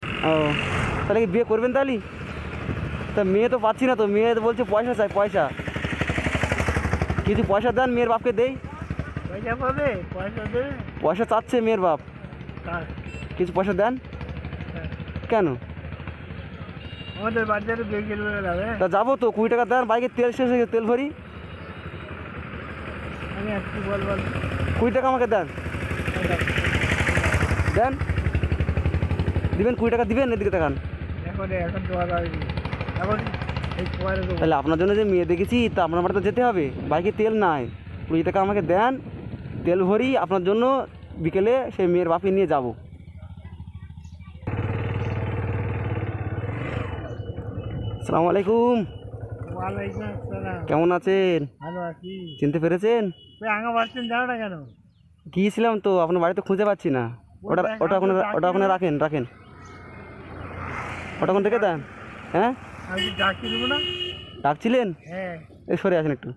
ও, তাহলে কি বিয়ে করবেন তাহলে? তা মেয়ে তো পাচ্ছি না, তো মেয়ে তো বলছে পয়সা চাই, পয়সা। কিছু পয়সা দেন, মেয়ের বাপকে দেই। পয়সা পাবে, পয়সা দেবে। পয়সা চাচ্ছে মেয়ের বাপ, কার? কিছু পয়সা দেন। হ্যাঁ। কেন? আমাদের বাড়িতে বিয়ে করবে যাবে। তা যাবো তো, 20 টাকা দেন, বাইকের তেল শেষ হয়ে গেছে, তেল ভরি। আমি আর কি বলবো? 20 টাকা আমাকে দেন, দেন। দিবেন 20 টাকা দিবেন, এদিকে দেখান। এখন এখন দেওয়া যাবে না। এখন এই পরে দেবো। তাহলে আপনার জন্য যে মেয়ে দেখেছি, তা আপনার বাড়িতে যেতে হবে, বাইকে তেল নাই। 20 টাকা আমাকে দেন, তেল ভরি আপনার জন্য, বিকেলে সেই মেয়ের বাপকে নিয়ে যাব। আসসালামু আলাইকুম। ওয়ালাইকুম আসসালাম। কেমন আছেন? ভালো আছি। চিনতে পেরেছেন? তুই আঙা বাড়ছেন যাও না কেন? গিয়েছিলাম তো, আপনার বাড়িতে খুঁজে পাচ্ছি না। ওটা ওটা ওখানে, ওটা ওখানে রাখেন, রাখেন। ওটা ওখানে রেখে দেন। হ্যাঁ, আমি কি ডাকি দেবো না? ডাকছিলেন? হ্যাঁ। এই সরে আসেন একটু।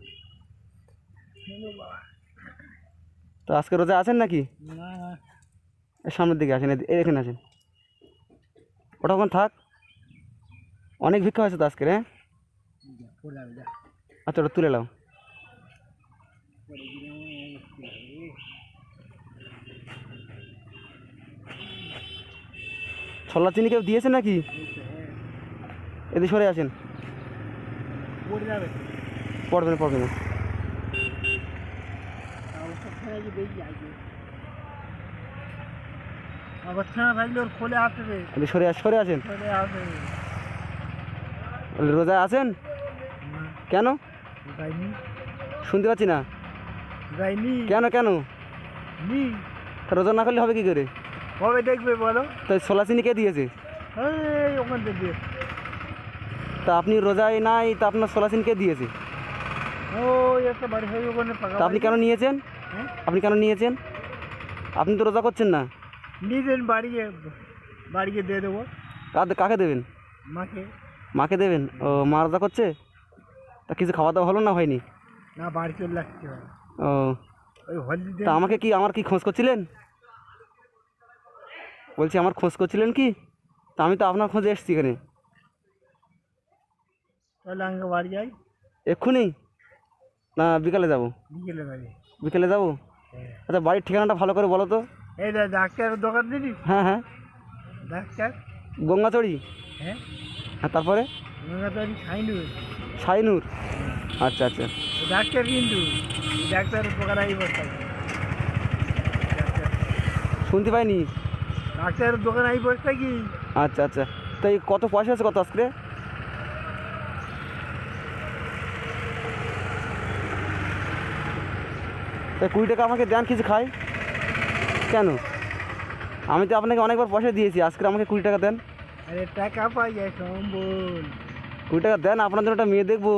তো আজকে রোজা আছেন নাকি? না না। এই সামনের দিকে আসেন, এখানে আসেন। ওটা ওখানে থাক। অনেক ভিক্ষা হয়েছে তো আজকে। হ্যাঁ, আচ্ছা, ওটা তুলে নাও। ছোলা চিনি কেউ দিয়েছে নাকি? এদিকে সরে আসেন। পড়ে যাবে। পড়বে না, পড়বে না। অবস্থানা থাকলে ওর খোলে আসবে। এদিকে সরে আসেন। খোলে আসবে। রোজায় আছেন কেন? যাইনি। শুনতে পাচ্ছি না। যাইনি। কেন কেন? নি। তা রোজা না করলে হবে কি করে? কবে দেখবে বলো? তো ছোলা চিনি কে দিয়েছে? এই ওখান থেকে। তা আপনি রোজায় নাই, তা আপনার ছোলা চিনি কে দিয়েছে? ওই একটা বাড়ি হয়ে ওখানে পাকা। তা আপনি কেন নিয়েছেন? হ্যাঁ? আপনি কেন নিয়েছেন? আপনি তো রোজা করছেন না। নিজের বাড়িয়ে বাড়িয়ে দিয়ে দেবো। কাকে দেবেন? মাকে। মাকে দেবেন? ও, মা রোজা করছে। তা কিছু খাওয়া দাওয়া হলো না হয়নি? না, বাড়ি চলে লাগছে। ও, ওই হলদি। তা আমার কি খোঁজ করছিলেন? বলছি আমার খোঁজ করছিলেন কি? তা আমি তো আপনার খোঁজে এসেছি এখানে। তাহলে আমাকে বাড়ি যাই। এক্ষুনি না বিকালে যাব? বিকেলে বাড়ি। বিকেলে যাব। হ্যাঁ। আচ্ছা, বাড়ির ঠিকানাটা ভালো করে বলো তো। এই ডাক্তারের দোকান দিবি? হ্যাঁ হ্যাঁ, ডাক্তার। গঙ্গাচড়ি। হ্যাঁ। হ্যাঁ, তারপরে? গঙ্গাতরি খাইনি। শাইনুর। আচ্ছা আচ্ছা। ডাক্তার কিন্তু ডাক্তারের দোকানে বসে। শুনতে পাইনি। ডাক্তারের দোকানে বসে থাকি। আচ্ছা আচ্ছা। তাই কত পয়সা আছে, কত আজকে? তাই 20 টাকা আমাকে দেন, কিছু খাই। কেন? আমি তো আপনাকে অনেকবার পয়সা দিয়েছি, আজকে আমাকে 20 টাকা দেন। আরে টাকা পাই যায় সম্বল। 20 টাকা দেন, আপনার জন্য একটা মেয়ে দেখবো।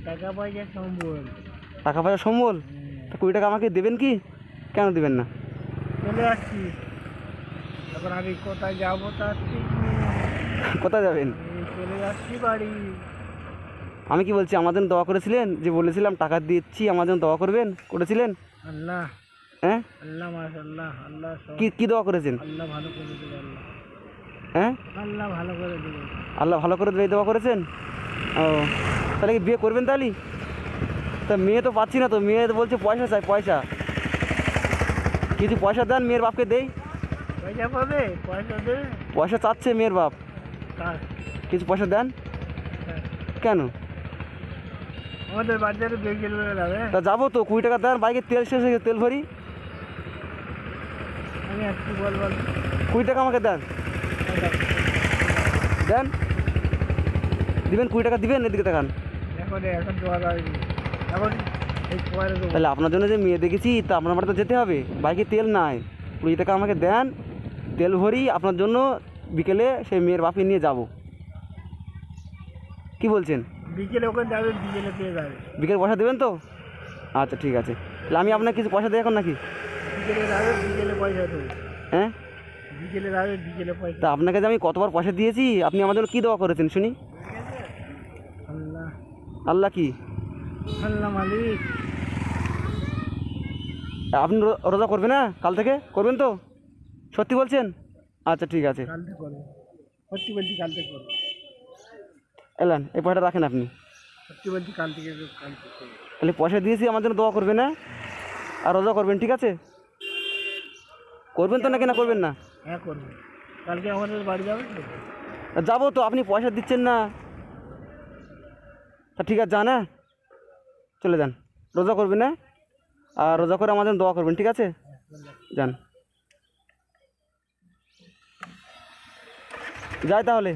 টাকা পাই যায় সম্বল। টাকা পয়সা সম্বল। তা 20 টাকা আমাকে দেবেন কি? কেন দেবেন না? চলে আসছি। এখন আমি কোথায় যাবো তার ঠিক নেই। কোথায় যাবেন? এই চলে যাচ্ছি বাড়ি। আমি কি বলছি, আমার জন্য দোয়া করেছিলেন, যে বলেছিলাম টাকা দিচ্ছি আমার জন্য দোয়া করবেন, করেছিলেন? আল্লাহ। হ্যাঁ, আল্লাহ মাশাআল্লাহ। আল্লাহ কি দোয়া করেছেন? আল্লাহ ভালো করে দেবে। আল্লাহ। হ্যাঁ, আল্লাহ ভালো করে দেবে। আল্লাহ ভালো করে দেবে, এই দোয়া করেছেন। ও, তাহলে কি বিয়ে করবেন তাহলে? তা মেয়ে তো পাচ্ছি না, তো মেয়ে তো বলছে পয়সা চাই, পয়সা। কিছু পয়সা দেন, মেয়ের বাপকে দেই। পয়সা পাবে, পয়সা দেবে। পয়সা চাচ্ছে মেয়ের বাপ, কার? কিছু পয়সা দেন। হ্যাঁ। কেন? আমাদের বাড়িতে বিয়ে করবে যাবে। তা যাবো তো, 20 টাকা দেন, বাইকের তেল শেষ হয়ে গেছে, তেল ভরি। আমি আর কি বলবো? 20 টাকা আমাকে দেন, দেন। দিবেন 20 টাকা দিবেন, এদিকে দেখান। এখন এখন দেওয়া যাবে না। এখন এই পরে দেবো। তাহলে আপনার জন্য যে মেয়ে দেখেছি, তা আপনার বাড়িতে যেতে হবে, বাইকে তেল নাই। 20 টাকা আমাকে দেন, তেল ভরি আপনার জন্য, বিকেলে সেই মেয়ের বাপকে নিয়ে যাব। কি বলছেন? বিকেলে ওখানে যাবে, বিকেলে পেয়ে যাবে। বিকেলে পয়সা দেবেন তো? আচ্ছা ঠিক আছে। তাহলে আমি আপনাকে কিছু পয়সা দিই এখন নাকি? বিকেলে যাবে, বিকেলে পয়সা দেবো। হ্যাঁ, বিকেলে যাবে, বিকেলে পয়সা। তা আপনাকে যে আমি কতবার পয়সা দিয়েছি, আপনি আমার জন্য কী দোয়া করেছেন শুনি? আল্লাহ। আল্লাহ কি? আল্লাহ মালিক। আপনি রোজা করবেন না? কাল থেকে করবেন তো? সত্যি বলছেন? আচ্ছা ঠিক আছে, কালকে করবো, সত্যি বলছি কালকে করবো, এলেন এই পয়সাটা রাখেন আপনি। সত্যি বলছি কালকে কালকে করবো। তাহলে পয়সা দিয়েছি, আমার জন্য দোয়া করবেন, হ্যাঁ? আর রোজা করবেন, ঠিক আছে? করবেন তো নাকি না করবেন না? হ্যাঁ করবো, কালকে আমাদের বাড়ি যাবে তো? যাবো তো, আপনি পয়সা দিচ্ছেন না। তা ঠিক আছে, যান, হ্যাঁ চলে যান, রোজা করবেন, হ্যাঁ? আর রোজা করে আমার জন্য দোয়া করবেন, ঠিক আছে? যান, যাই তাহলে।